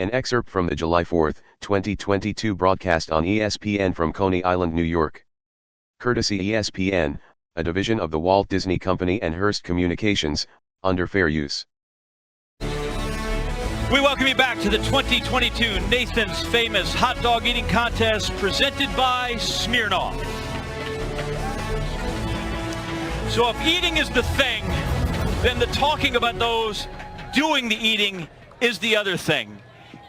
An excerpt from the July 4, 2022 broadcast on ESPN from Coney Island, New York. Courtesy ESPN, a division of the Walt Disney Company and Hearst Communications, under fair use. We welcome you back to the 2022 Nathan's Famous Hot Dog Eating Contest presented by Smirnoff. So if eating is the thing, then the talking about those doing the eating is the other thing.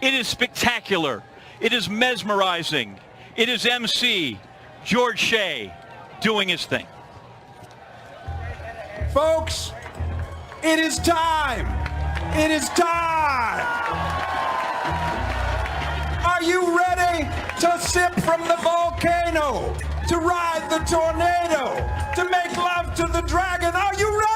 It is spectacular. It is mesmerizing. It is MC George Shea doing his thing. Folks, it is time. It is time. Are you ready to sip from the volcano, to ride the tornado, to make love to the dragon? Are you ready?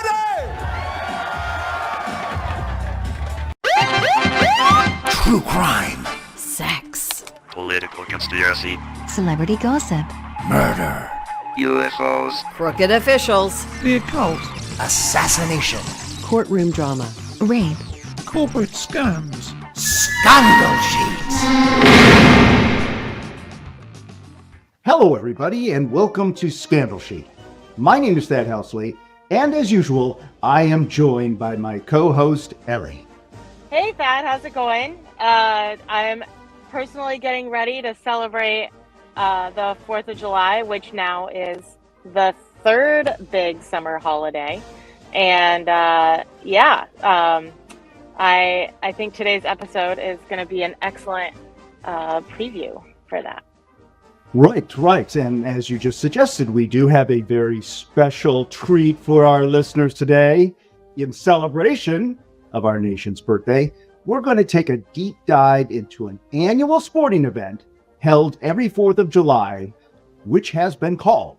True crime. Sex. Political conspiracy. Celebrity gossip. Murder. UFOs. Crooked officials. The occult. Assassination. Courtroom drama. Rape. Corporate scams. Scandal sheets. Hello, everybody, and welcome to Scandal Sheet. My name is Thad Housley, and as usual, I am joined by my co-host, Ellie. Hey, Thad, how's it going? I'm personally getting ready to celebrate the 4th of July, which now is the third big summer holiday. And I think today's episode is going to be an excellent preview for that. Right. And as you just suggested, we do have a very special treat for our listeners today. In celebration of our nation's birthday, we're going to take a deep dive into an annual sporting event held every 4th of July, which has been called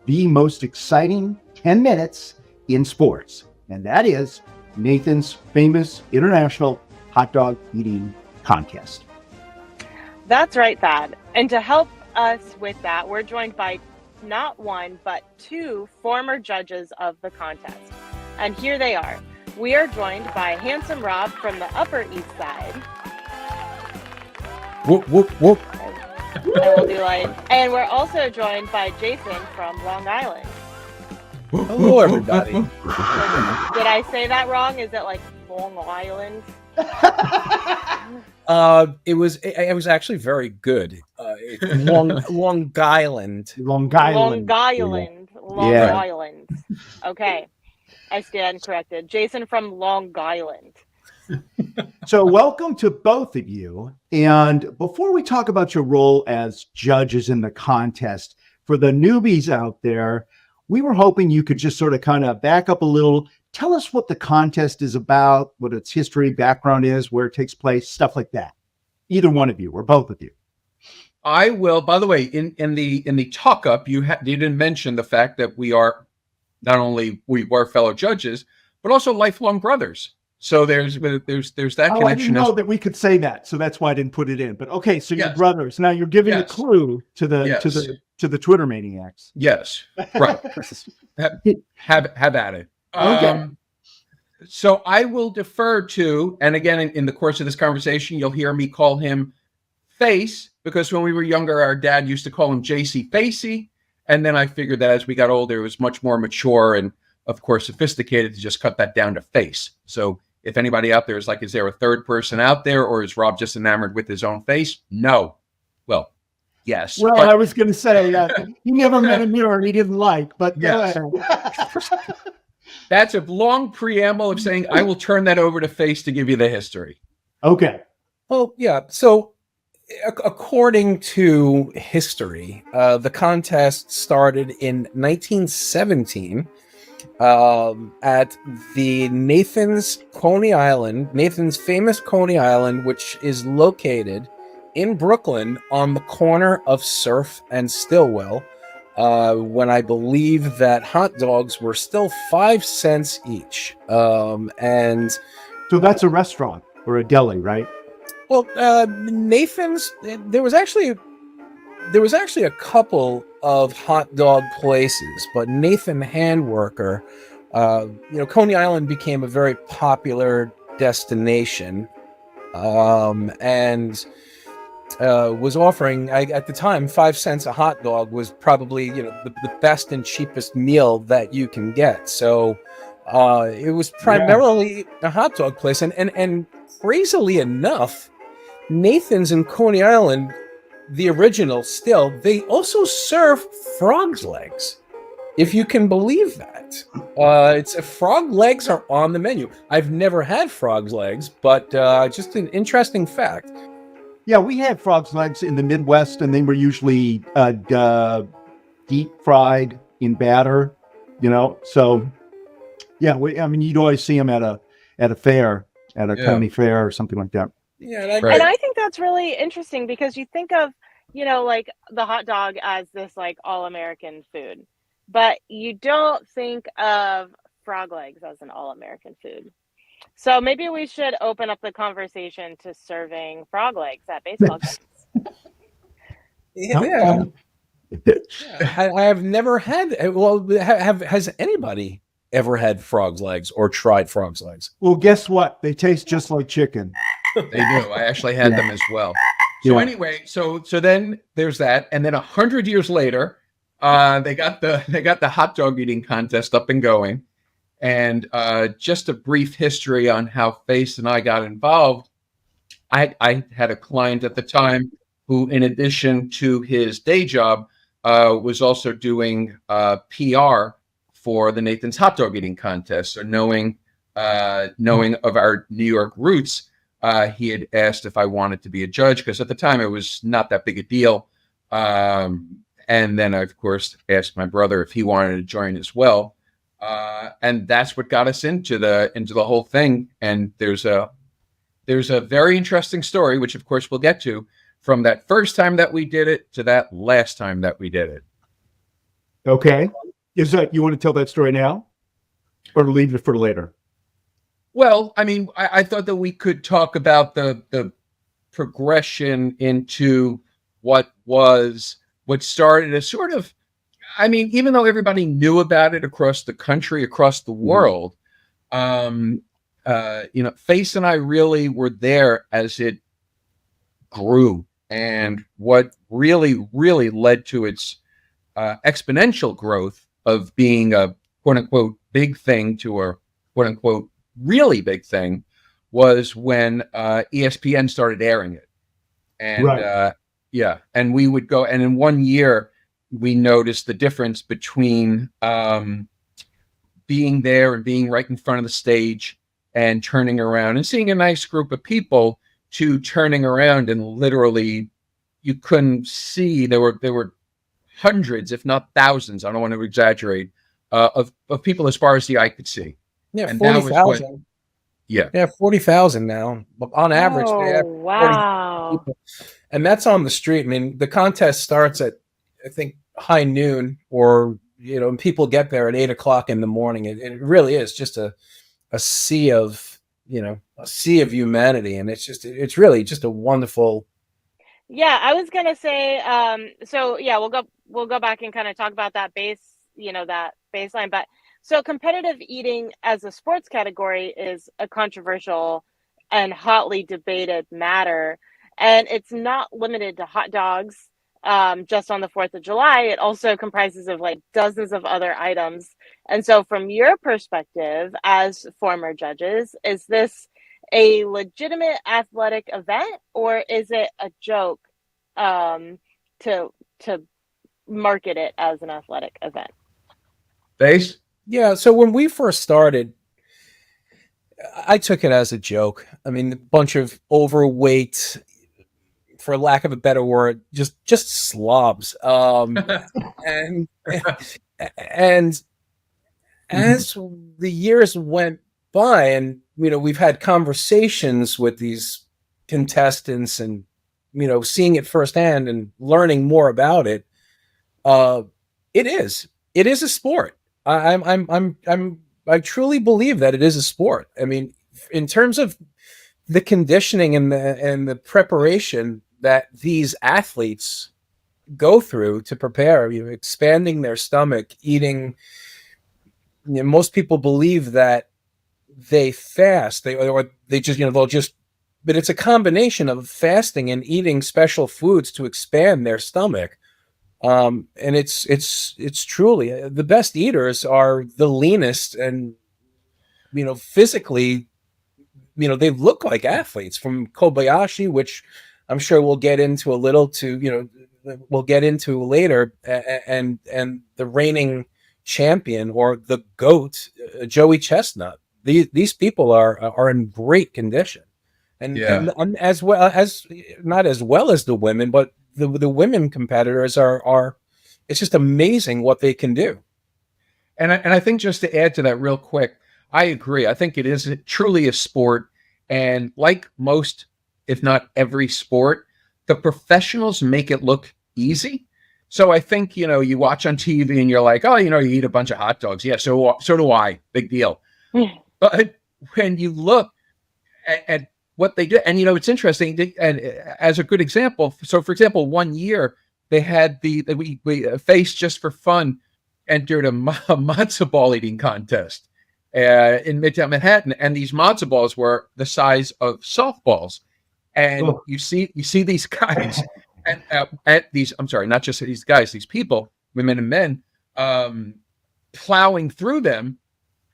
the most exciting 10 minutes in sports. And that is Nathan's Famous International Hot Dog Eating Contest. That's right, Thad. And to help us with that, we're joined by not one, but two former judges of the contest. And here they are. We are joined by Handsome Rob from the Upper East Side. Whoop, whoop, whoop. And we'll do and we're also joined by Jason from Long Island. Hello, everybody. Did I say that wrong? Is it like Long Island? It was actually very good. Long Island. Long Island. Okay. I stand corrected. Jason from Long Island. So welcome to both of you. And before we talk about your role as judges in the contest, for the newbies out there, we were hoping you could just sort of kind of back up a little, tell us what the contest is about, what its history, background is, where it takes place, stuff like that. Either one of you or both of you. I will. By the way, in the talk up, you didn't mention the fact that we are not only we were fellow judges, but also lifelong brothers. So there's that connection. I didn't know that we could say that, so that's why I didn't put it in. But okay, so you're brothers. Now you're giving a clue to the Twitter maniacs. Yes, right. have at it. Okay. So I will defer to, and again, in the course of this conversation, you'll hear me call him Face, because when we were younger, our dad used to call him JC Facey. And then I figured that as we got older, it was much more mature and, of course, sophisticated to just cut that down to Face. So if anybody out there is like, is there a third person out there, or is Rob just enamored with his own face? No. Well, yes. Well, but I was going to say he never met a mirror he didn't like, but yes. That's a long preamble of saying I will turn that over to Face to give you the history. Okay. Well, yeah. So according to history, the contest started in 1917 at the Nathan's Famous Coney Island, which is located in Brooklyn on the corner of Surf and Stillwell, when I believe that hot dogs were still 5 cents each. And so that's a restaurant or a deli, right? Well, Nathan's, there was actually a couple of hot dog places, but Nathan Handworker, Coney Island became a very popular destination and was offering, at the time, 5 cents a hot dog was probably, the best and cheapest meal that you can get. So it was primarily a hot dog place. And crazily enough, Nathan's in Coney Island, the original still, they also serve frog's legs. If you can believe that. Frog legs are on the menu. I've never had frog's legs, but just an interesting fact. Yeah, we had frog's legs in the Midwest, and they were usually deep fried in batter, So, yeah, you'd always see them at a fair, at a county fair or something like that. Yeah, and I think that's really interesting because you think of, like the hot dog as this like all-American food, but you don't think of frog legs as an all-American food. So maybe we should open up the conversation to serving frog legs at baseball games. Yeah. I have never had. Well, has anybody ever had frog's legs or tried frog's legs? Well, guess what? They taste just like chicken. They do. I actually had them as well. So anyway, so then there's that, and then 100 years later, they got the hot dog eating contest up and going. And just a brief history on how Face and I got involved. I had a client at the time who, in addition to his day job, was also doing PR for the Nathan's hot dog eating contest. So knowing of our New York roots, he had asked if I wanted to be a judge, because at the time it was not that big a deal. And then I, of course, asked my brother if he wanted to join as well. And that's what got us into the whole thing. And there's a very interesting story, which of course we'll get to, from that first time that we did it to that last time that we did it. Okay. You want to tell that story now, or leave it for later? Well, I thought that we could talk about the progression into what started as sort of, even though everybody knew about it across the country, across the world, Face and I really were there as it grew. And what really, really led to its exponential growth of being a quote-unquote big thing to a quote-unquote really big thing was when ESPN started airing it. And and we would go, and in 1 year, we noticed the difference between being there and being right in front of the stage and turning around and seeing a nice group of people to turning around and literally you couldn't see. There were hundreds, if not thousands, I don't want to exaggerate, of people as far as the eye could see. Yeah, 40,000. Yeah, 40,000 now. On average, they have 40 people. And that's on the street. The contest starts at, I think, high noon, or and people get there at 8:00 in the morning. It really is just a sea of humanity, and it's really just a wonderful. Yeah, I was gonna say. We'll go back and kind of talk about that that baseline. But so competitive eating as a sports category is a controversial and hotly debated matter, and it's not limited to hot dogs. Just on the 4th of July, it also comprises of like dozens of other items. And so from your perspective as former judges, is this a legitimate athletic event, or is it a joke to market it as an athletic event? Base? Yeah, so when we first started, I took it as a joke. A bunch of overweight, for lack of a better word, just slobs. And as the years went by, and we've had conversations with these contestants, and seeing it firsthand and learning more about it, it is a sport. I truly believe that it is a sport. In terms of the conditioning and the preparation that these athletes go through to prepare, expanding their stomach, eating. Most people believe that they fast, they'll just but it's a combination of fasting and eating special foods to expand their stomach. And it's truly the best eaters are the leanest, and physically, they look like athletes. From Kobayashi, which I'm sure we'll get into a little we'll get into later, and the reigning champion, or the GOAT, Joey Chestnut. These people are in great condition, and as well as, not as well as the women, but the women competitors are. It's just amazing what they can do. And I think, just to add to that real quick, I agree. I think it is truly a sport. And like most, if not every sport, the professionals make it look easy. So I think, you watch on TV and you're like, oh, you eat a bunch of hot dogs. Yeah, so do I. Big deal. But when you look at what they do, and it's interesting, and as a good example, so for example, one year they had we Face, just for fun, entered a matzo ball eating contest in Midtown Manhattan, and these matzo balls were the size of softballs, and you see these guys and at these, I'm sorry, not just these guys, these people, women and men, plowing through them.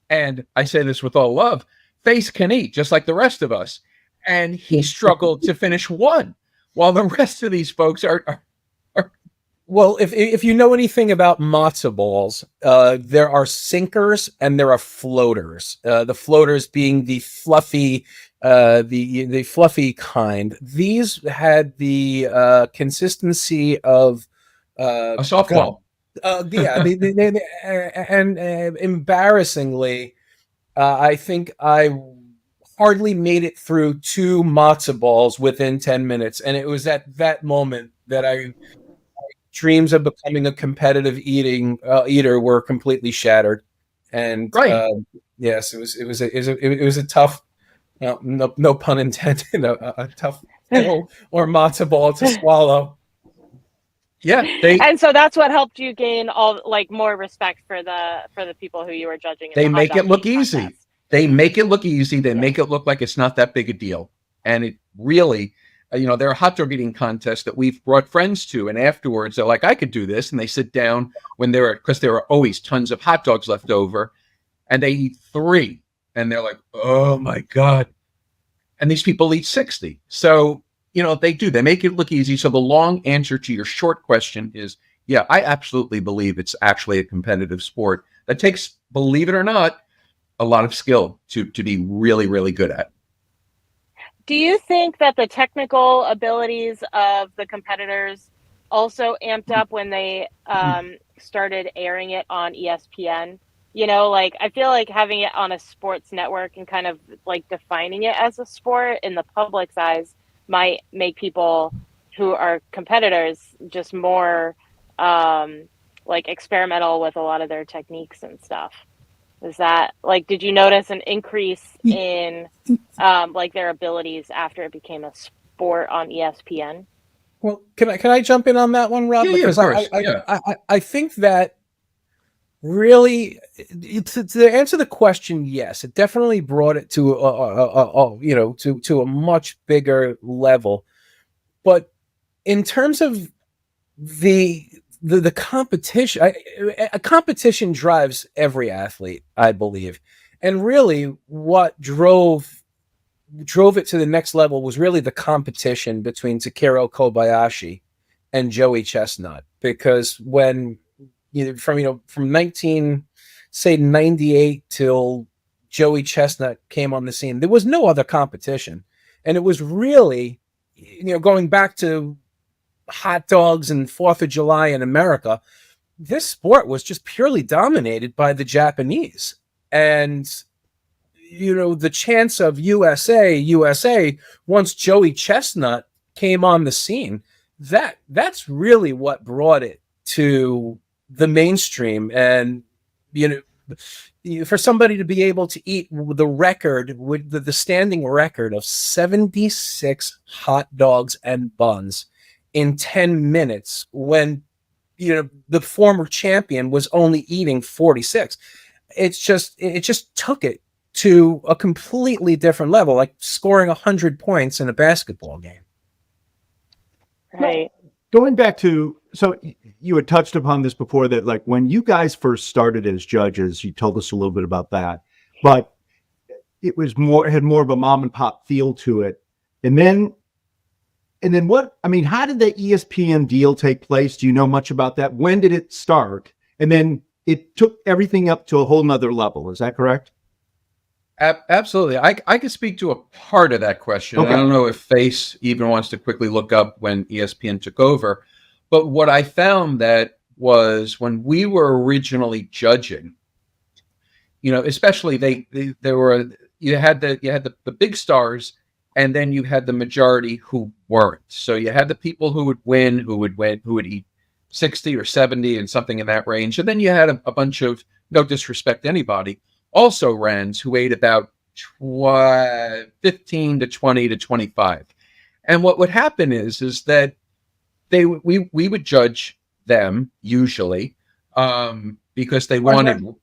And I say this with all love, Face can eat just like the rest of us, and he struggled to finish one, while the rest of these folks are. Well, if you know anything about matzo balls, there are sinkers and there are floaters. The floaters being the fluffy, the fluffy kind. These had the consistency of a softball. And embarrassingly, I think I hardly made it through 2 matzo balls within 10 minutes, and it was at that moment that dreams of becoming a competitive eater were completely shattered. And yes, it was a tough, no pun intended, a tough pill or matzo ball to swallow. Yeah, and so that's what helped you gain more respect for the people who you were judging. They make it look easy. They make it look easy. They make it look like it's not that big a deal, and it really. There are hot dog eating contests that we've brought friends to, and afterwards they're like, I could do this. And they sit down because there are always tons of hot dogs left over, and they eat 3, and they're like, oh my God. And these people eat 60. So, they make it look easy. So the long answer to your short question is, yeah, I absolutely believe it's actually a competitive sport that takes, believe it or not, a lot of skill to be really, really good at. Do you think that the technical abilities of the competitors also amped up when they started airing it on ESPN? I feel like having it on a sports network and kind of defining it as a sport in the public's eyes might make people who are competitors just more experimental with a lot of their techniques and stuff. Is that did you notice an increase in their abilities after it became a sport on ESPN? Well, can I jump in on that one, Rob? Yeah, because of course. I think that really, to answer the question, yes, it definitely brought it to to a much bigger level. But in terms of the competition, a competition drives every athlete, I believe, and really what drove it to the next level was really the competition between Takeru Kobayashi and Joey Chestnut, because when from 1998 till Joey Chestnut came on the scene, there was no other competition, and it was really going back to hot dogs and 4th of July in America, this sport was just purely dominated by the Japanese. And the chance of USA once Joey Chestnut came on the scene, that's really what brought it to the mainstream. And for somebody to be able to eat the record, with the standing record of 76 hot dogs and buns in 10 minutes, when the former champion was only eating 46, it just took it to a completely different level, like scoring 100 points in a basketball game. Right. Going back to, so you had touched upon this before, that like when you guys first started as judges, you told us a little bit about that, but it was more, it had more of a mom and pop feel to it. And then what, I mean, how did the ESPN deal take place? Do you know much about that? When did it start? And then it took everything up to a whole nother level. Is that correct? Absolutely. I could speak to a part of that question. Okay. I don't know if Face even wants to quickly look up when ESPN took over. But what I found that was when we were originally judging, you know, especially there were, you had the big stars, and then you had the majority who weren't. So you had the people who would win, who would eat 60 or 70 and something in that range. And then you had a bunch of, no disrespect to anybody, also rans who ate about 15 to 20 to 25. And what would happen is that we would judge them usually because they wanted.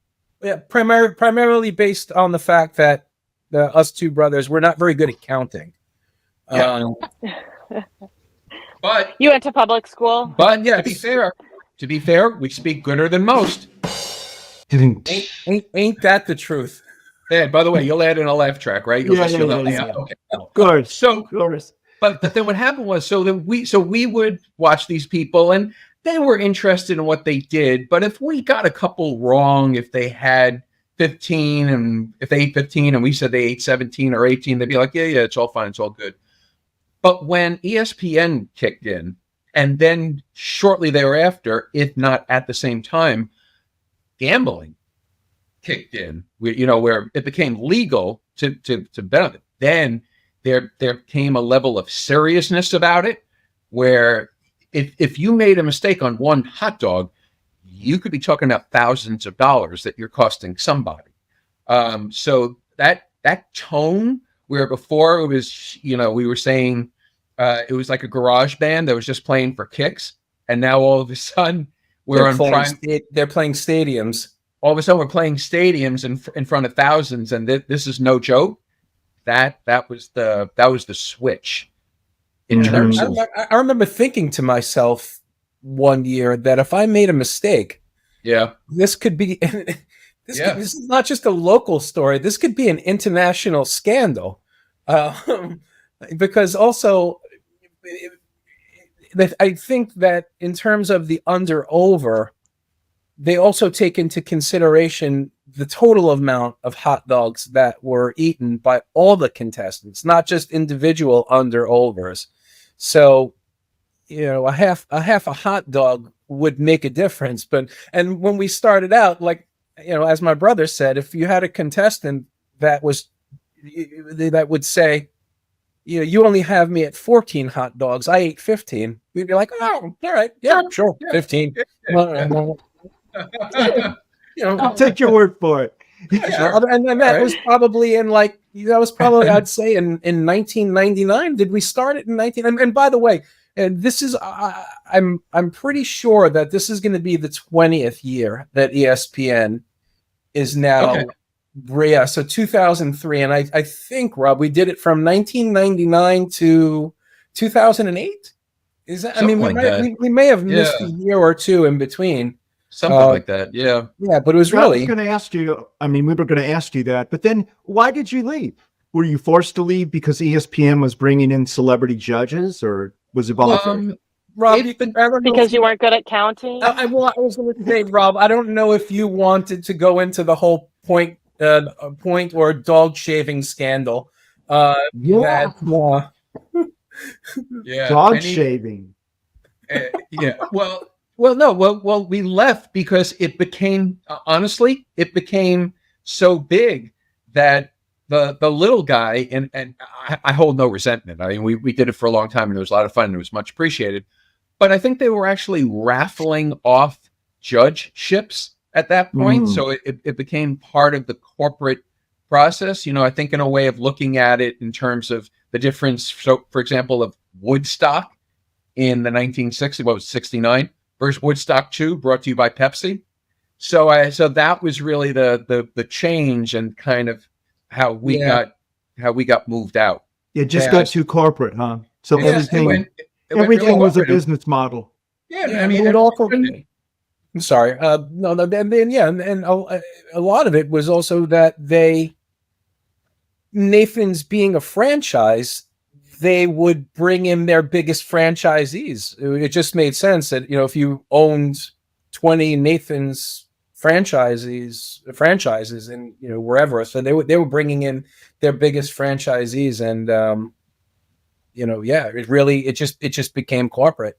Yeah, primarily based on the fact that us two brothers were not very good at counting. Yeah. But you went to public school. But yeah, to be fair, we speak gooder than most. Ain't that the truth? And by the way, you'll add in a laugh track, right? Yeah. Okay. Good. So, good. But then what happened was, so we would watch these people, and they were interested in what they did. But if we got a couple wrong, if they had 15, and if they ate 15, and we said they ate 17 or 18, they'd be like, yeah, it's all fine, it's all good. But when ESPN kicked in, and then shortly thereafter, if not at the same time, gambling kicked in, where it became legal to bet on it. Then there came a level of seriousness about it, where if you made a mistake on one hot dog, you could be talking about thousands of dollars that you're costing somebody. So that tone, where before it was, we were saying it was like a garage band that was just playing for kicks, and now all of a sudden they're playing stadiums. All of a sudden we're playing stadiums in front of thousands, and this is no joke. That was the switch. In terms of, I remember thinking to myself one year that if I made a mistake, this could be this is not just a local story. This could be an international scandal, because also I think that in terms of the under-over, they also take into consideration the total amount of hot dogs that were eaten by all the contestants, not just individual under-overs. So, a half a hot dog would make a difference. And when we started out, like, as my brother said, if you had a contestant that would say, you only have me at 14 hot dogs, I ate 15, we'd be like, oh, all right, yeah, sure, 15. I'll take your word for it. And that was probably I'd say in 1999. Did we start it in 19? And by the way, and this is I'm pretty sure that this is going to be the 20th year that ESPN is now. Okay. Yeah, so 2003, and I think, Rob, we did it from 1999 to 2008. Is that? Something we may have missed a year or two in between. Something like that, yeah. Yeah, but it was really. I was going to ask you. I mean, we were going to ask you that, but then why did you leave? Were you forced to leave because ESPN was bringing in celebrity judges, or was it voluntary? Rob, because you weren't good at counting. I was going to say, Rob, I don't know if you wanted to go into the whole point or dog shaving scandal. Dog shaving. Well, we left because it became, honestly, so big that the little guy, and I hold no resentment. I mean, we did it for a long time, and it was a lot of fun, and it was much appreciated. But I think they were actually raffling off judgeships at that point. So it became part of the corporate process. I think in a way of looking at it in terms of the difference, so for example, of Woodstock in the 1960s, what was 69, versus Woodstock 2, brought to you by Pepsi. So that was really the change, and kind of, how we Yeah. got moved out. It just Yeah. got too corporate, huh? So It everything went everything really was a corporate. business model. Yeah, Yeah, I mean, it would also. everyone- I'm sorry. No, no. Then yeah, and a lot of it was also that Nathan's being a franchise, they would bring in their biggest franchisees. It just made sense that if you owned 20 Nathan's franchises, and wherever, so they were bringing in their biggest franchisees, and it just became corporate.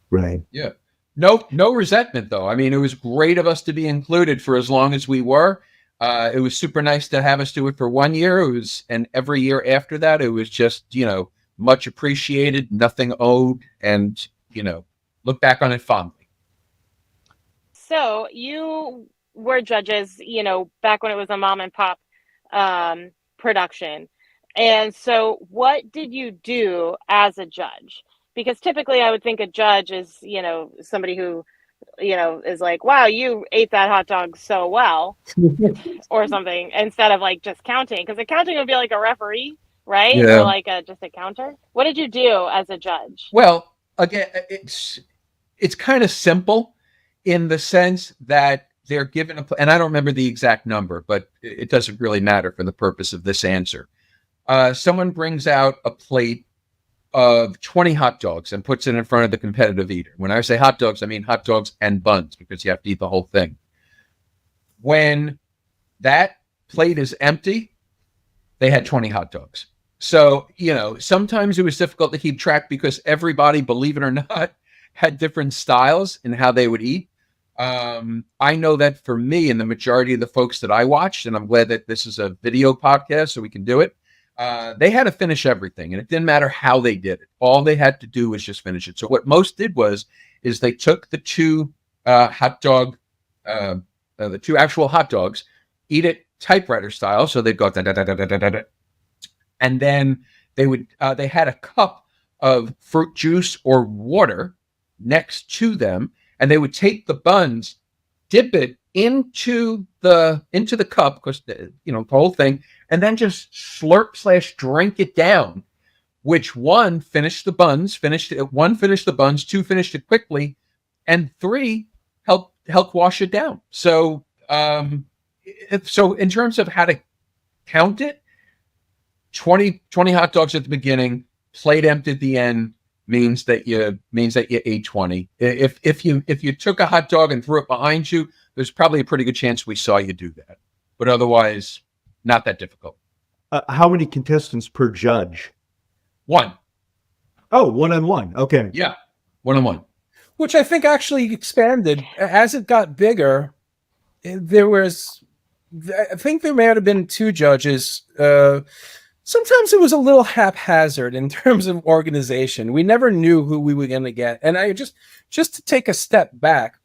Right. Yeah. No resentment though. I mean, it was great of us to be included for as long as we were. It was super nice to have us do it for 1 year. And every year after that, it was just, much appreciated, nothing owed, and, look back on it fondly. So you were judges, back when it was a mom and pop production. And so what did you do as a judge? Because typically I would think a judge is, somebody who, is like, wow, you ate that hot dog so well or something, instead of like just counting. Because accounting would be like a referee, right? Yeah. Or like just a counter. What did you do as a judge? Well, again, it's kind of simple in the sense that they're given and I don't remember the exact number, but it doesn't really matter for the purpose of this answer. Someone brings out a plate of 20 hot dogs and puts it in front of the competitive eater. When I say hot dogs, I mean hot dogs and buns, because you have to eat the whole thing. When that plate is empty, they had 20 hot dogs. So, sometimes it was difficult to keep track because everybody, believe it or not, had different styles in how they would eat. I know that for me and the majority of the folks that I watched, and I'm glad that this is a video podcast so we can do it, they had to finish everything, and it didn't matter how they did it. All they had to do was just finish it. So what most did is they took the two the two actual hot dogs, eat it typewriter style. So they'd go da, da, da, da, da, da, da, and then they had a cup of fruit juice or water next to them, and they would take the buns, dip it into the cup, because the whole thing, and then just slurp/drink it down. Which one finished the buns? One finished the buns, two finished it quickly, and three helped wash it down. So so in terms of how to count it, 20 hot dogs at the beginning, plate empty at the end, means that you ate 20. If you took a hot dog and threw it behind you, there's probably a pretty good chance we saw you do that. But otherwise, not that difficult. How many contestants per judge? One. Oh, 1-on-1. Okay. Yeah, 1-on-1. Which I think actually expanded as it got bigger. I think there may have been two judges. Sometimes it was a little haphazard in terms of organization. We never knew who we were going to get. And I just to take a step back,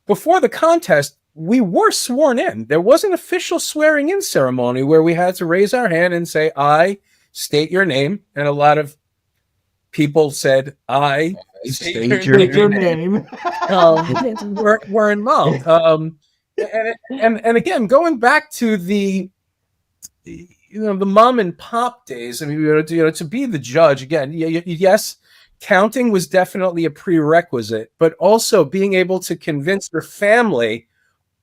before the contest, we were sworn in. There was an official swearing in ceremony where we had to raise our hand and say, I state your name. And a lot of people said, I state your name. We're involved. And again, going back to the mom and pop days, I mean, to be the judge again, yes, counting was definitely a prerequisite, but also being able to convince your family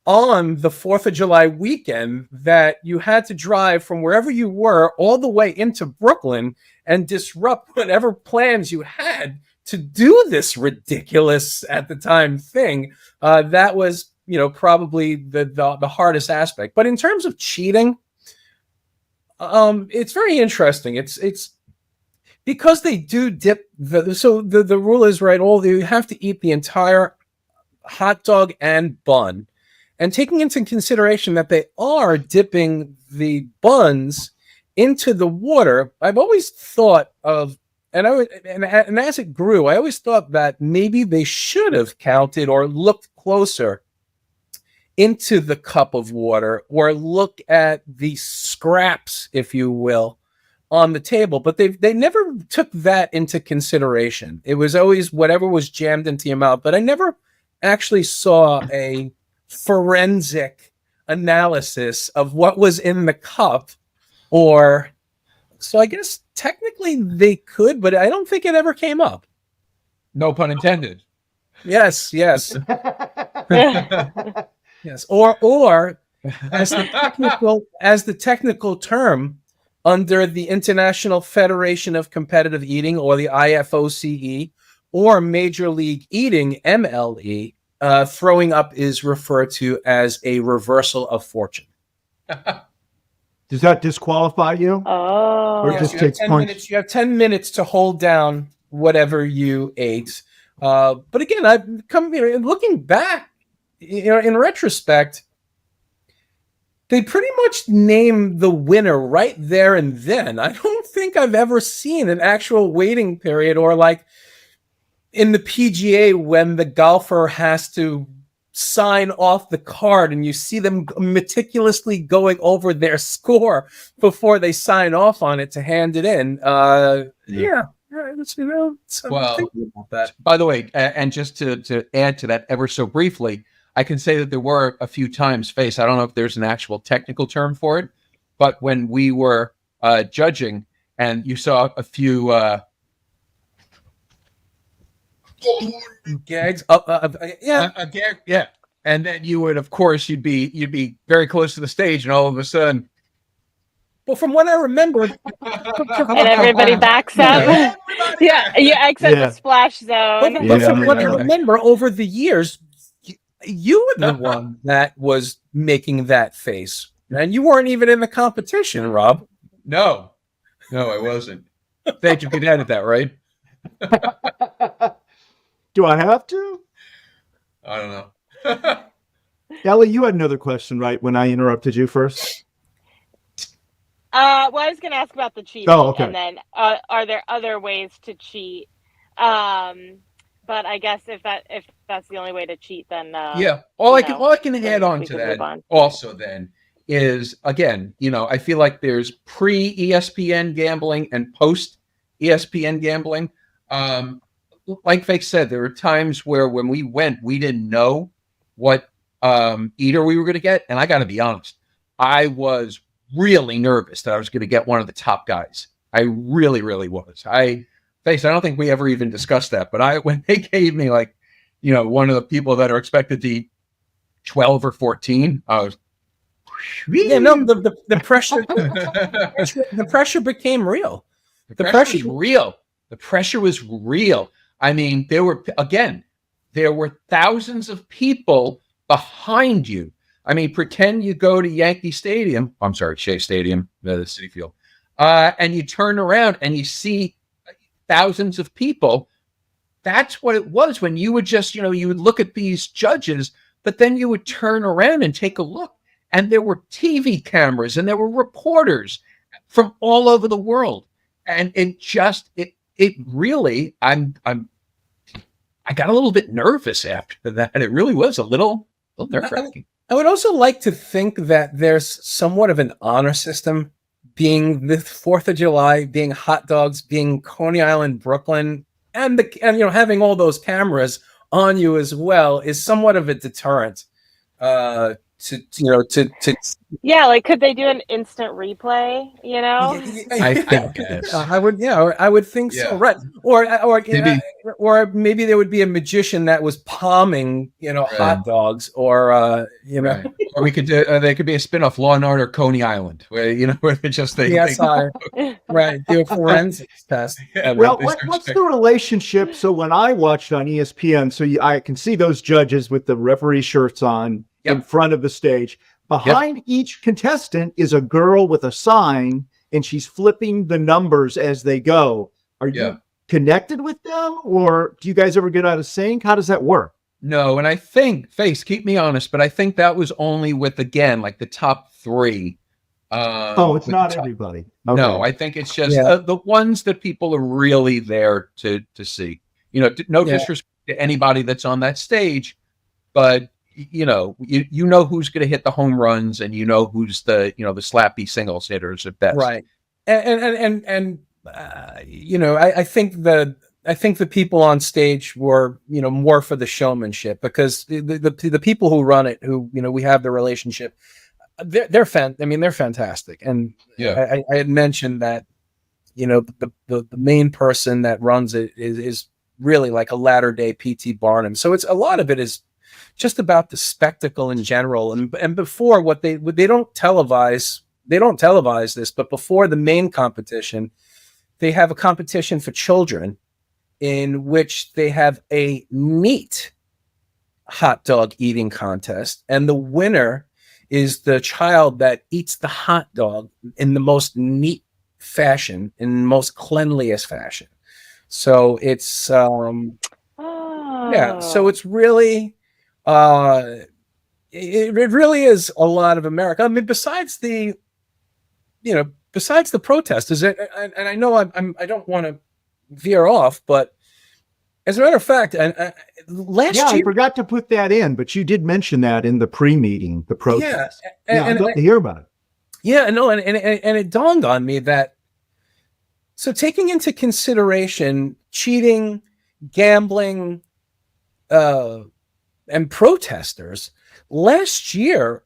on the 4th of July weekend that you had to drive from wherever you were all the way into Brooklyn and disrupt whatever plans you had to do this ridiculous at the time thing. That was, probably the hardest aspect. But in terms of cheating, it's very interesting. It's because they do dip the rule is right. You have to eat the entire hot dog and bun, and taking into consideration that they are dipping the buns into the water. I've always thought of, and as it grew, I always thought that maybe they should have counted or looked closer into the cup of water, or look at the scraps, if you will, on the table. But they never took that into consideration. It was always whatever was jammed into your mouth. But I never actually saw a forensic analysis of what was in the cup, or so I guess technically they could, but I don't think it ever came up. No pun intended. Yes, yes. Yes. Or as the technical term under the International Federation of Competitive Eating, or the IFOCE, or Major League Eating, MLE, throwing up is referred to as a reversal of fortune. Does that disqualify you? Oh. Or Yes, just you have takes 10 points? minutes. You have 10 minutes to hold down whatever you ate. But again, looking back, in retrospect, they pretty much named the winner right there and then. I don't think I've ever seen an actual waiting period, or like in the PGA when the golfer has to sign off the card and you see them meticulously going over their score before they sign off on it to hand it in. Well, About that. by the way, and just to add to that ever so briefly, I can say that there were a few times, Face, I don't know if there's an actual technical term for it, but when we were judging and you saw a few gags, a gag, yeah, and then you would, of course, you'd be very close to the stage, and all of a sudden, well, from what I remember, And everybody backs up. yeah, except the splash zone. But from what I remember over the years, you were the one that was making that face, and you weren't even in the competition, Rob. No, I wasn't. Thank you. Can edit that, right? Do I have to? I don't know. Ellie, you had another question, right, when I interrupted you first? Well, I was going to ask about the cheating. Oh, okay. And then, are there other ways to cheat? But I guess if that's the only way to cheat, then yeah. All I can add on to that on. also then is, again, I feel like there's pre-ESPN gambling and post-ESPN gambling. Like Fake said, there were times where when we went, we didn't know what eater we were going to get, and I got to be honest, I was really nervous that I was going to get one of the top guys. I really, really was. Face, I don't think we ever even discussed that, but when they gave me one of the people that are expected to eat 12 or 14, I was, the pressure, the pressure became real. The pressure was real. The pressure was real. I mean, there were thousands of people behind you. I mean, pretend you go to Yankee Stadium. I'm sorry, Shea Stadium, the Citi Field, and you turn around and you see thousands of people. That's what it was when you would just, you would look at these judges, but then you would turn around and take a look, and there were TV cameras and there were reporters from all over the world, and it really, I got a little bit nervous after that. It really was a little nerve-wracking. I would also like to think that there's somewhat of an honor system, being the 4th of July, being hot dogs, being Coney Island, Brooklyn, and having all those cameras on you as well is somewhat of a deterrent. Yeah, like could they do an instant replay? I guess I would think so, right? Or maybe there would be a magician that was palming, hot dogs, or right. Or we could there could be a spin-off Law and Order Coney Island, where where they just right, do a forensics test. Well, what's the relationship? So when I watched on ESPN, I can see those judges with the referee shirts on in front of the stage. Behind each contestant is a girl with a sign, and she's flipping the numbers as they go. Are you connected with them, or do you guys ever get out of sync? How does that work? No, and I think, Face, keep me honest, but I think that was only with, again, like the top 3. It's not everybody. Okay. No, I think it's just the ones that people are really there to see. No disrespect to anybody that's on that stage, but you know who's going to hit the home runs, and who's the the slappy singles hitters at best. Right. And I think I think the people on stage were, more for the showmanship, because the people who run it, who, we have the relationship, they're fantastic. And Yeah. I had mentioned that, the main person that runs it is really like a latter day P.T. Barnum. So it's a lot of it is just about the spectacle in general. And before what they don't televise this, but before the main competition, they have a competition for children in which they have a neat hot dog eating contest. And the winner is the child that eats the hot dog in the most neat fashion, in the most cleanliest fashion. So it's, yeah, so it's really, it really is a lot of America. I mean, besides the protest, and I know I don't want to veer off, but as a matter of fact, last year, I forgot to put that in, but you did mention that in the pre-meeting, the protest. I'd love to hear about it. Yeah, no, and it dawned on me that, so taking into consideration cheating, gambling, and protesters, last year,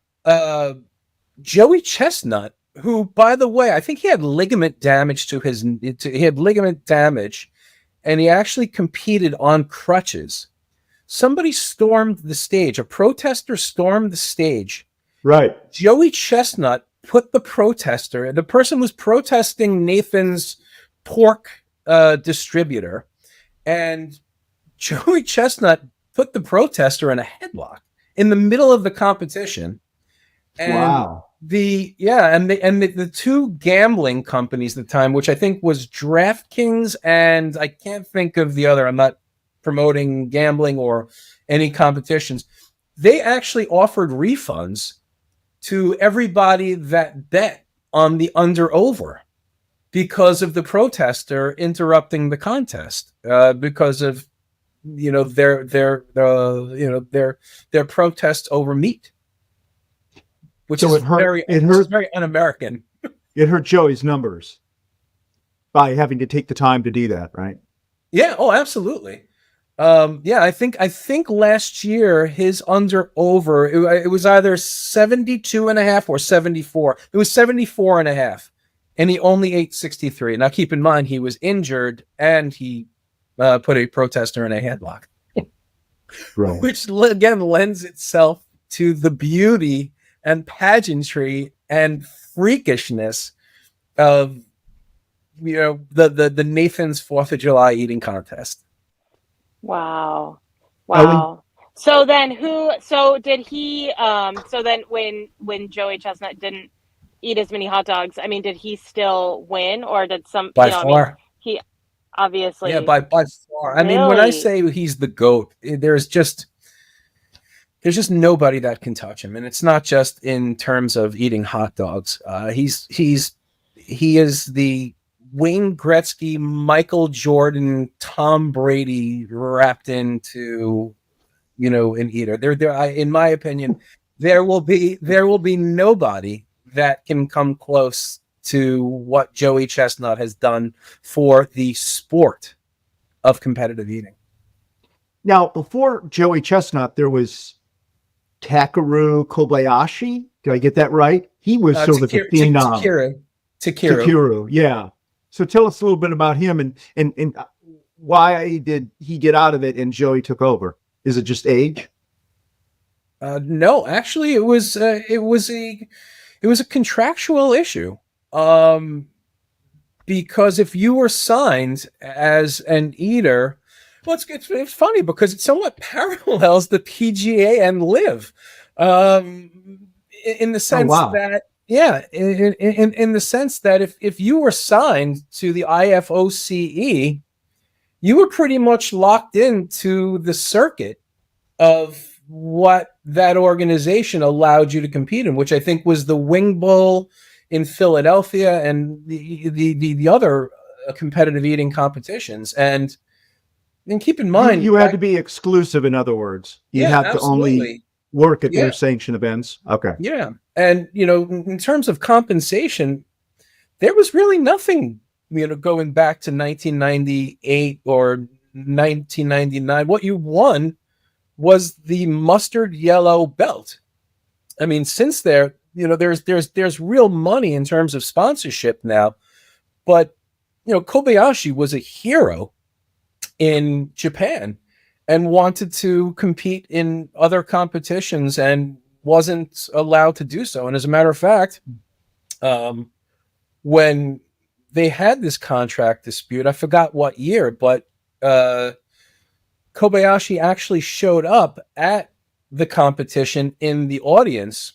Joey Chestnut, who, by the way, I think he had ligament damage and he actually competed on crutches. Somebody stormed the stage. A protester stormed the stage. Right. Joey Chestnut put the person was protesting Nathan's pork distributor, and Joey Chestnut put the protester in a headlock in the middle of the competition. And wow. The two gambling companies at the time, which I think was DraftKings, and I can't think of the other. I'm not promoting gambling or any competitions. They actually offered refunds to everybody that bet on the under-over because of the protester interrupting the contest, because of their protest over meat. Which is very un-American. It hurt Joey's numbers by having to take the time to do that, right? Yeah. Oh, absolutely. I think last year his under-over, it was either 72.5 or 74. It was 74.5, and he only ate 63. Now, keep in mind, he was injured, and he put a protester in a headlock. Right. Which, again, lends itself to the beauty and pageantry and freakishness of the Nathan's 4th of July eating contest. Wow. So then did he so then when Joey Chestnut didn't eat as many hot dogs, I mean, did he still win, or did some by far? He obviously, yeah, by far. I mean, when I say he's the GOAT, there's just nobody that can touch him, and it's not just in terms of eating hot dogs. He is the Wayne Gretzky, Michael Jordan, Tom Brady wrapped into an eater. In my opinion, there will be nobody that can come close to what Joey Chestnut has done for the sport of competitive eating. Now, before Joey Chestnut, there was Takeru Kobayashi. Did I get that right? He was sort of a phenom. Takeru, yeah. So tell us a little bit about him and why did he get out of it and Joey took over? Is it just age? No, actually, it was a contractual issue. Because if you were signed as an eater, well, it's funny because it somewhat parallels the PGA and LIV, in the sense that, in the sense that if you were signed to the IFOCE, you were pretty much locked into the circuit of what that organization allowed you to compete in, which I think was the Wing Bowl in Philadelphia and the other competitive eating competitions. And keep in mind, you had to be exclusive. In other words, you had to only work at their sanctioned events. Okay. Yeah. And, in terms of compensation, there was really nothing going back to 1998 or 1999, what you won was the mustard yellow belt. I mean, since there's real money in terms of sponsorship now, but Kobayashi was a hero in Japan and wanted to compete in other competitions and wasn't allowed to do so. And as a matter of fact, when they had this contract dispute, I forgot what year, but Kobayashi actually showed up at the competition in the audience,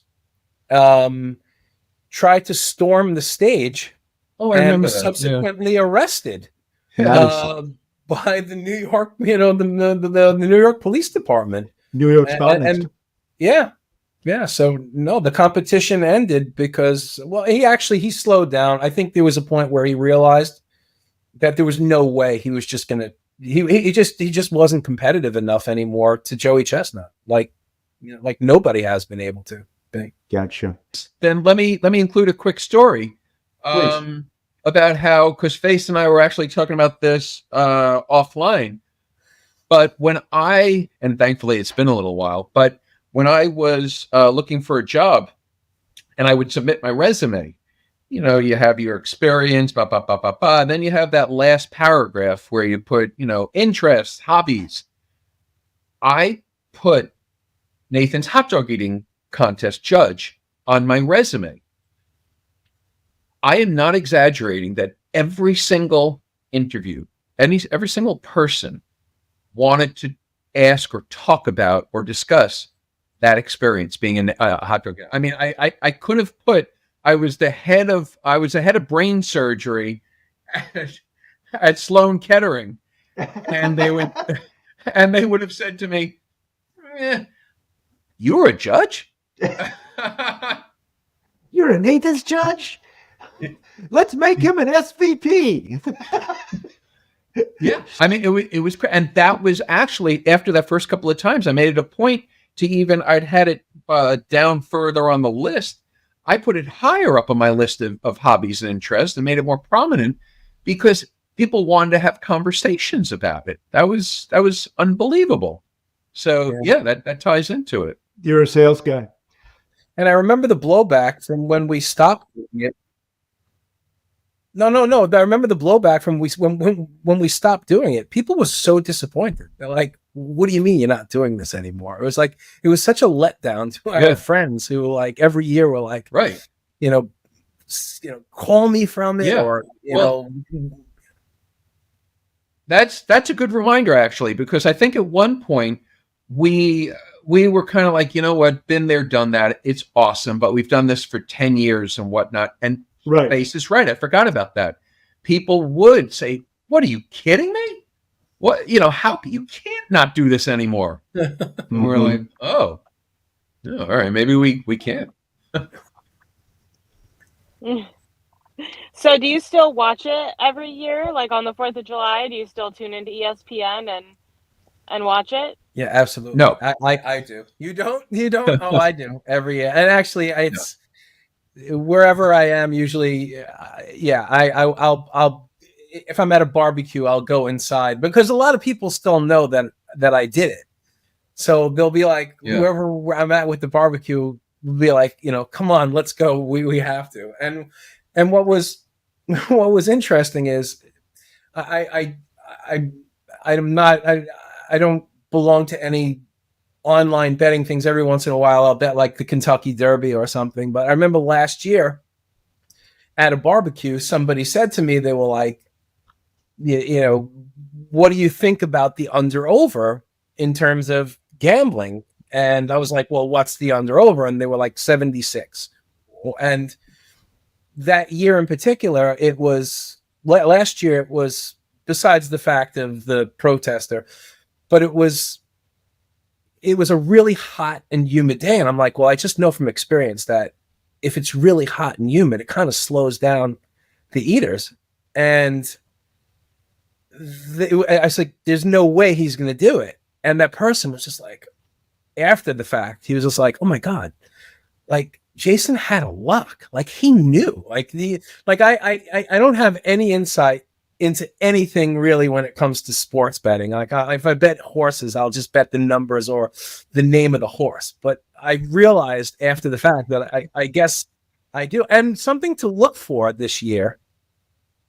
tried to storm the stage, and was subsequently arrested by the New York, the New York Police Department. New York Scotland. And yeah. So no, the competition ended because, well, he slowed down. I think there was a point where he realized that there was no way he was just gonna. He just wasn't competitive enough anymore to Joey Chestnut, like nobody has been able to. Gotcha. Then let me include a quick story about how, because Face and I were actually talking about this offline. But and thankfully it's been a little while, but when I was looking for a job and I would submit my resume, you have your experience, and then you have that last paragraph where you put, interests, hobbies. I put Nathan's hot dog eating contest judge on my resume. I am not exaggerating that every single interview, every single person wanted to ask or talk about or discuss that experience being in a hot dog. I mean, I could have put I was the head of brain surgery at Sloan Kettering, and they would have said to me, "You're a judge? You're a Nathan's judge? Let's make him an SVP." Yeah, I mean, it was, and that was actually after that first couple of times, I made it a point to I'd had it down further on the list. I put it higher up on my list of hobbies and interests and made it more prominent because people wanted to have conversations about it. That was unbelievable. So yeah, that ties into it. You're a sales guy. And I remember the blowback from when we stopped doing it. No. I remember the blowback from when we stopped doing it. People were so disappointed. They're like, "What do you mean you're not doing this anymore?" It was such a letdown to our friends who like every year were like, right, call me from it, or That's a good reminder actually, because I think at one point we were kind of like, been there, done that. It's awesome, but we've done this for 10 years and whatnot. And Face is right. I forgot about that. People would say, "What, are you kidding me? What, how you can't not do this anymore?" We're like, oh, all right, maybe we can't. So do you still watch it every year? Like on the 4th of July, do you still tune into ESPN and watch it? Yeah, absolutely. No, I do. You don't? Oh, I do every year. And actually, it's wherever I am. Usually, I'll if I'm at a barbecue, I'll go inside because a lot of people still know that I did it. So they'll be like, whoever I'm at with the barbecue will be like, come on, let's go. We have to. And what was interesting is I don't belong to any online betting things. Every once in a while I'll bet like the Kentucky Derby or something. But I remember last year at a barbecue, somebody said to me, they were like, what do you think about the under over in terms of gambling? And I was like, well, what's the under over? And they were like 76. And that year in particular, it was last year, it was, besides the fact of the protester, but it was a really hot and humid day. And I'm like, well, I just know from experience that if it's really hot and humid, it kind of slows down the eaters. And I was like, there's no way he's going to do it. And that person was just like, after the fact, he was just like, oh my God, like Jason had a luck. Like he knew. I don't have any insight into anything really when it comes to sports betting. If I bet horses, I'll just bet the numbers or the name of the horse. But I realized after the fact that I guess I do. And something to look for this year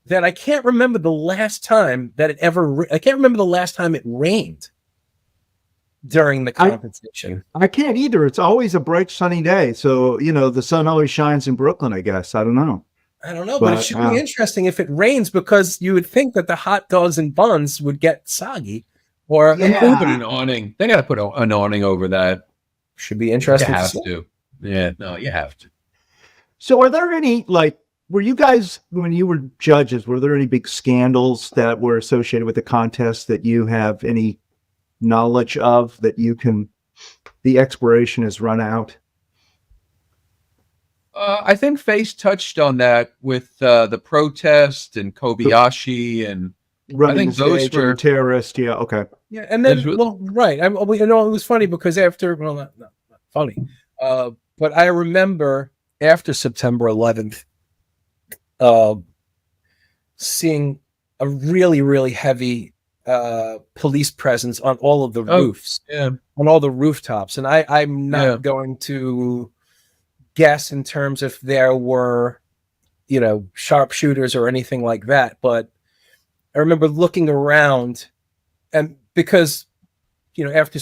that I can't remember the last time that I can't remember the last time it rained during the competition. I can't either. It's always a bright sunny day. So, the sun always shines in Brooklyn, I guess. I don't know. But it should be interesting if it rains, because you would think that the hot dogs and buns would get soggy. Or put an awning. They got to put an awning over that. Should be interesting. You have to. Yeah, no, you have to. So are there any, were you guys, when you were judges, were there any big scandals that were associated with the contest that you have any knowledge of, that the expiration has run out? I think Face touched on that with the protest and Kobayashi, and I think those were terrorists. Yeah, okay. Yeah, and then right. It was funny because after not funny, but I remember after September 11th, seeing a really, really heavy police presence on all of the roofs, on all the rooftops, and I'm not going to guess in terms if there were, sharpshooters or anything like that. But I remember looking around, and because, after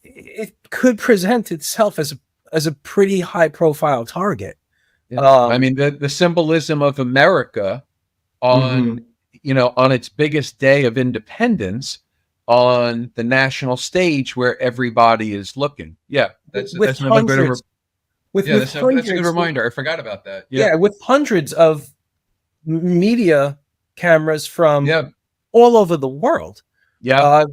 it could present itself as a pretty high profile target. Yeah. I mean, the symbolism of America on, on its biggest day of independence, on the national stage where everybody is looking. Yeah, that's another good. That's a good reminder. I forgot about that. Yeah, with hundreds of media cameras from all over the world. Yeah,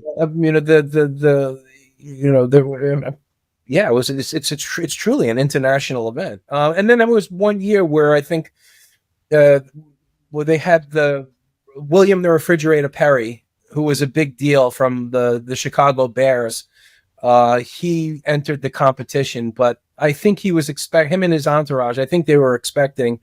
it's truly an international event. And then there was one year where I think where they had the William the Refrigerator Perry, who was a big deal from the Chicago Bears. He entered the competition, but I think he was him and his entourage, I think they were expecting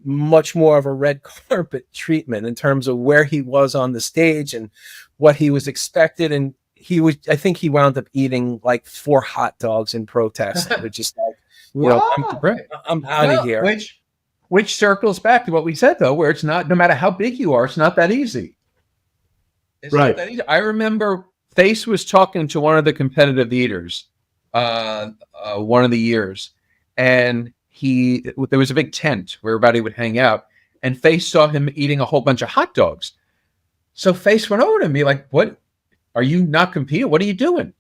much more of a red carpet treatment in terms of where he was on the stage and what he was expected. And I think he wound up eating like 4 hot dogs in protest. Which is like, I'm out of here. Which circles back to what we said, though, where it's not, no matter how big you are, it's not that easy. It's not that easy. I remember Face was talking to one of the competitive eaters one of the years, and there was a big tent where everybody would hang out, and Face saw him eating a whole bunch of hot dogs. So Face went over to me like, "What? Are you not competing? What are you doing?"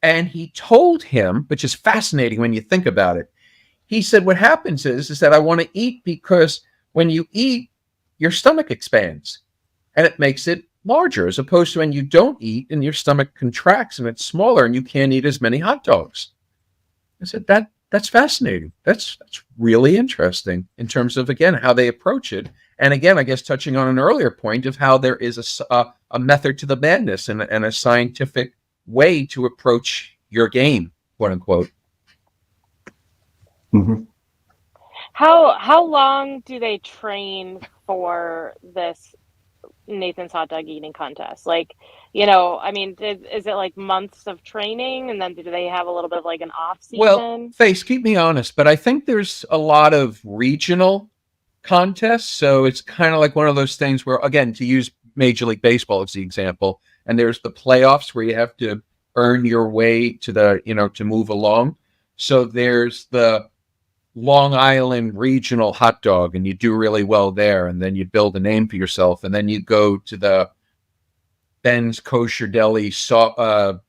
And he told him, which is fascinating when you think about it. He said, "What happens is that I want to eat because when you eat, your stomach expands, and it makes it larger, as opposed to when you don't eat and your stomach contracts and it's smaller and you can't eat as many hot dogs." I said, that's fascinating. That's really interesting in terms of, again, how they approach it. And again, I guess touching on an earlier point of how there is a method to the madness and a scientific way to approach your game, quote unquote. Mm-hmm. How long do they train for this Nathan's hot dog eating contest? Like, I mean, is it like months of training, and then do they have a little bit of like an off season? Well, Face, keep me honest, but I think there's a lot of regional contests, so it's kind of like one of those things where, again, to use Major League Baseball as the example, and there's the playoffs where you have to earn your way to to move along. So there's the Long Island regional hot dog, and you do really well there, and then you build a name for yourself, and then you go to the Ben's Kosher Deli matzo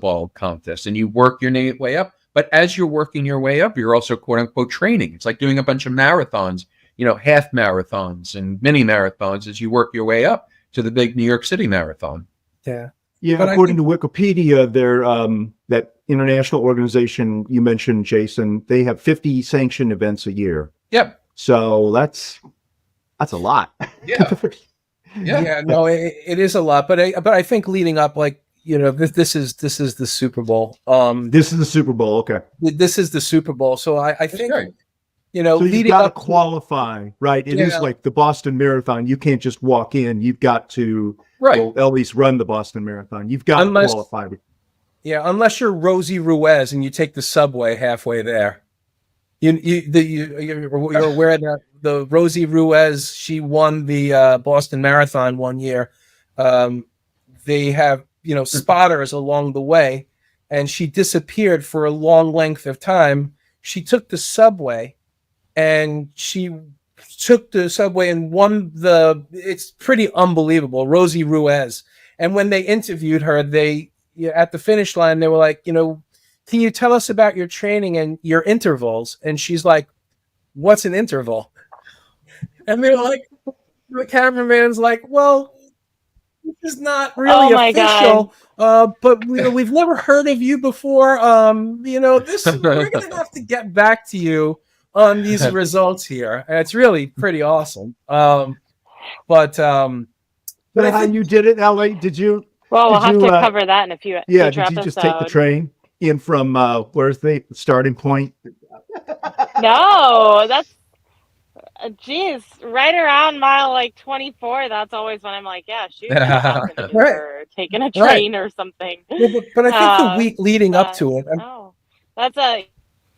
ball contest, and you work your way up. But as you're working your way up, you're also quote unquote training. It's like doing a bunch of marathons, half marathons and mini marathons as you work your way up to the big New York City marathon. Yeah. But according to Wikipedia, that international organization you mentioned, Jason, they have 50 sanctioned events a year. Yep. So that's a lot. Yeah. Yeah, no, it is a lot. But I think leading up, like this is the Super Bowl. This is the Super Bowl. Okay. This is the Super Bowl. So I think, great. So you've leading got to up qualify, right? It is like the Boston Marathon. You can't just walk in. You've got to at least run the Boston Marathon. You've got to qualify. Yeah, unless you're Rosie Ruiz and you take the subway halfway there. You're aware that the Rosie Ruiz, she won the Boston Marathon one year. They have spotters along the way, and she disappeared for a long length of time. She took the subway, and won it's pretty unbelievable, Rosie Ruiz. And when they interviewed her, at the finish line, they were like, can you tell us about your training and your intervals? And she's like, what's an interval? And they're like, the cameraman's like, well, this is not really official, but we've never heard of you before. We're gonna have to get back to you on these results here. And it's really pretty awesome. But how you did it, LA? Did you? Well, we'll have to cover that in a few. Yeah. Did you just take the train in from where's the starting point? No, that's right around mile 24. That's always when I'm like, yeah, shoot, or taking a train or something. Yeah, but I think the week leading up to it.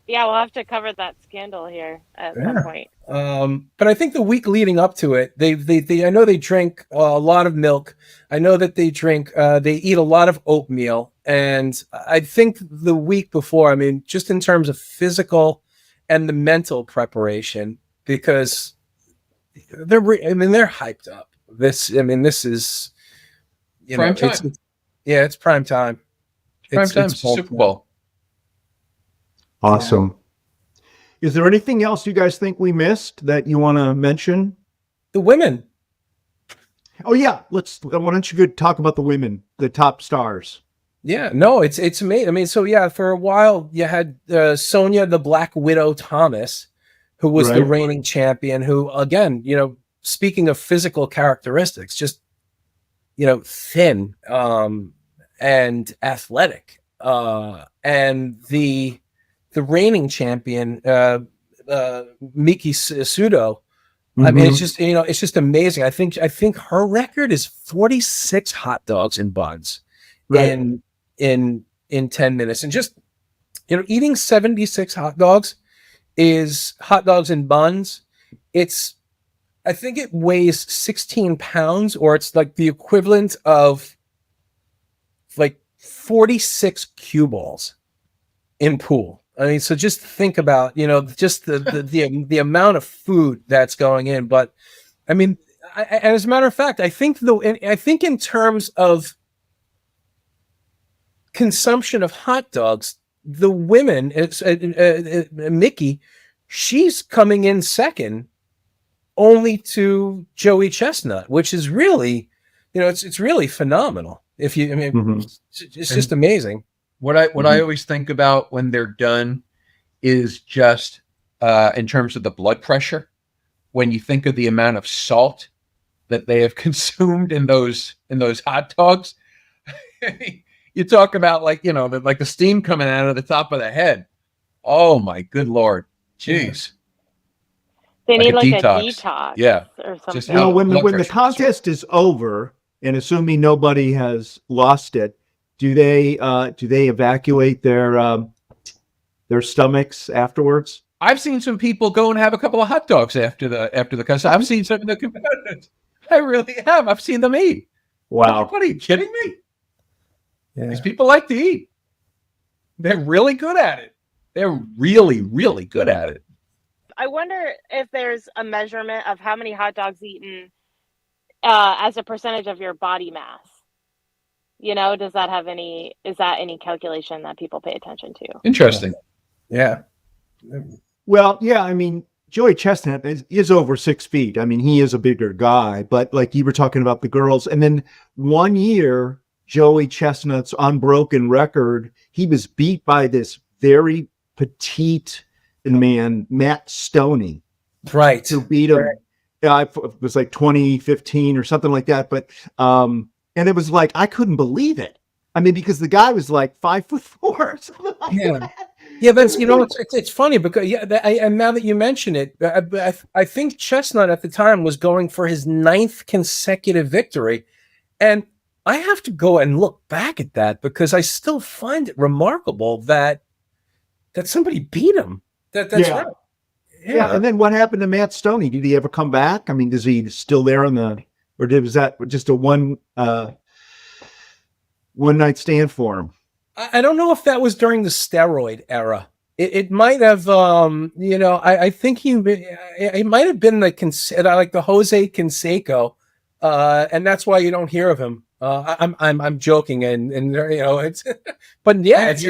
We'll have to cover that scandal here at some point. But I think the week leading up to it, I know they drink a lot of milk. I know that they eat a lot of oatmeal. And I think the week before, just in terms of physical and the mental preparation, because they're hyped up. This is, prime time. It's prime time. It's Super Bowl. Awesome. Is there anything else you guys think we missed that you want to mention? The women. Oh yeah, why don't you talk about the women, the top stars? Yeah, no, it's amazing. For a while you had Sonia the Black Widow Thomas, who was the reigning champion, who, again, speaking of physical characteristics, just, thin and athletic. And the reigning champion, Miki Sudo, it's just amazing. I think her record is 46 hot dogs and buns in 10 minutes. And just, eating 76 hot dogs and buns. I think it weighs 16 pounds, or it's like the equivalent of 46 cue balls in pool. So just think about, just the amount of food that's going in. But as a matter of fact, I think in terms of consumption of hot dogs, the women, it's Mickey, she's coming in second only to Joey Chestnut, which is really, it's really phenomenal. It's just amazing. What I always think about when they're done is just in terms of the blood pressure. When you think of the amount of salt that they have consumed in those hot dogs, you talk about the steam coming out of the top of the head. Oh my good Lord, jeez! They need a detox, yeah, or something. Just when the contest is over, and assuming nobody has lost it, do they evacuate their stomachs afterwards? I've seen some people go and have a couple of hot dogs after the contest. I've seen some of the competitors. I really have. I've seen them eat. Wow! What are you kidding me? Yeah. These people like to eat. They're really good at it. They're really, really good at it. I wonder if there's a measurement of how many hot dogs eaten as a percentage of your body mass. Is that any calculation that people pay attention to? Interesting. Yeah. Well, yeah, Joey Chestnut is over 6 feet. He is a bigger guy, but like you were talking about the girls. And then one year, Joey Chestnut's unbroken record, he was beat by this very petite man, Matt Stoney. Right. Who beat him. It was like 2015 or something like that. But, and it was like, I couldn't believe it. I mean, because the guy was like 5'4" or something like Yeah. that. Yeah, that's it's funny because and now that you mention it, I think Chestnut at the time was going for his 9th consecutive victory, and I have to go and look back at that because I still find it remarkable that somebody beat him. That's Yeah. right. Yeah. And then what happened to Matt Stoney? Did he ever come back? I mean, is he still there was that just a one night stand for him? I don't know if that was during the steroid era. It might have, I think he might have been like the Jose Canseco, and that's why you don't hear of him. I'm joking, and it's, but yeah, Ed,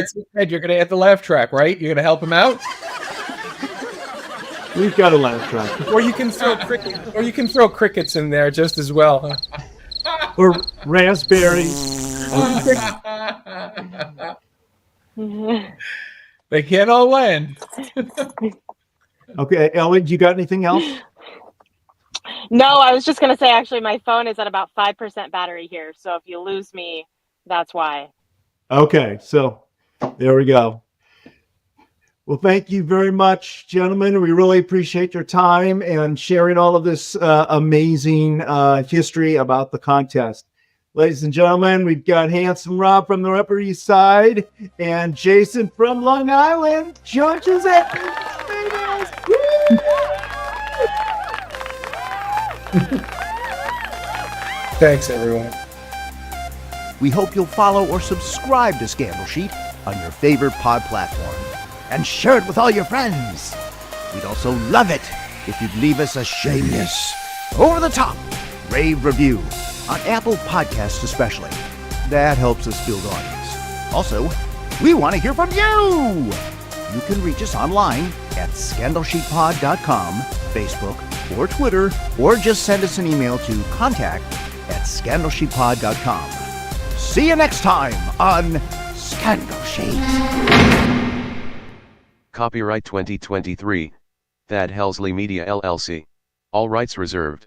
you're going to hit the laugh track, right? You're going to help him out. We've got a laugh track, or you can throw crickets in there just as well, or raspberry. They can't all land. Okay, Ellie, you got anything else? No, I was just going to say, actually, my phone is at about 5% battery here. So if you lose me, that's why. Okay, so there we go. Well, thank you very much, gentlemen. We really appreciate your time and sharing all of this amazing history about the contest. Ladies and gentlemen, we've got Handsome Rob from the Upper East Side and Jason from Long Island. Judges at Thanks, everyone. We hope you'll follow or subscribe to Scandal Sheet on your favorite pod platform and share it with all your friends. We'd also love it if you'd leave us a shameless, over-the-top rave review on Apple Podcasts especially. That helps us build audience. Also, we want to hear from you! You can reach us online at scandalsheetpod.com, Facebook, or Twitter, or just send us an email to contact@scandalsheetpod.com. See you next time on Scandal Sheet. Copyright 2023, Thad Helsley Media LLC. All rights reserved.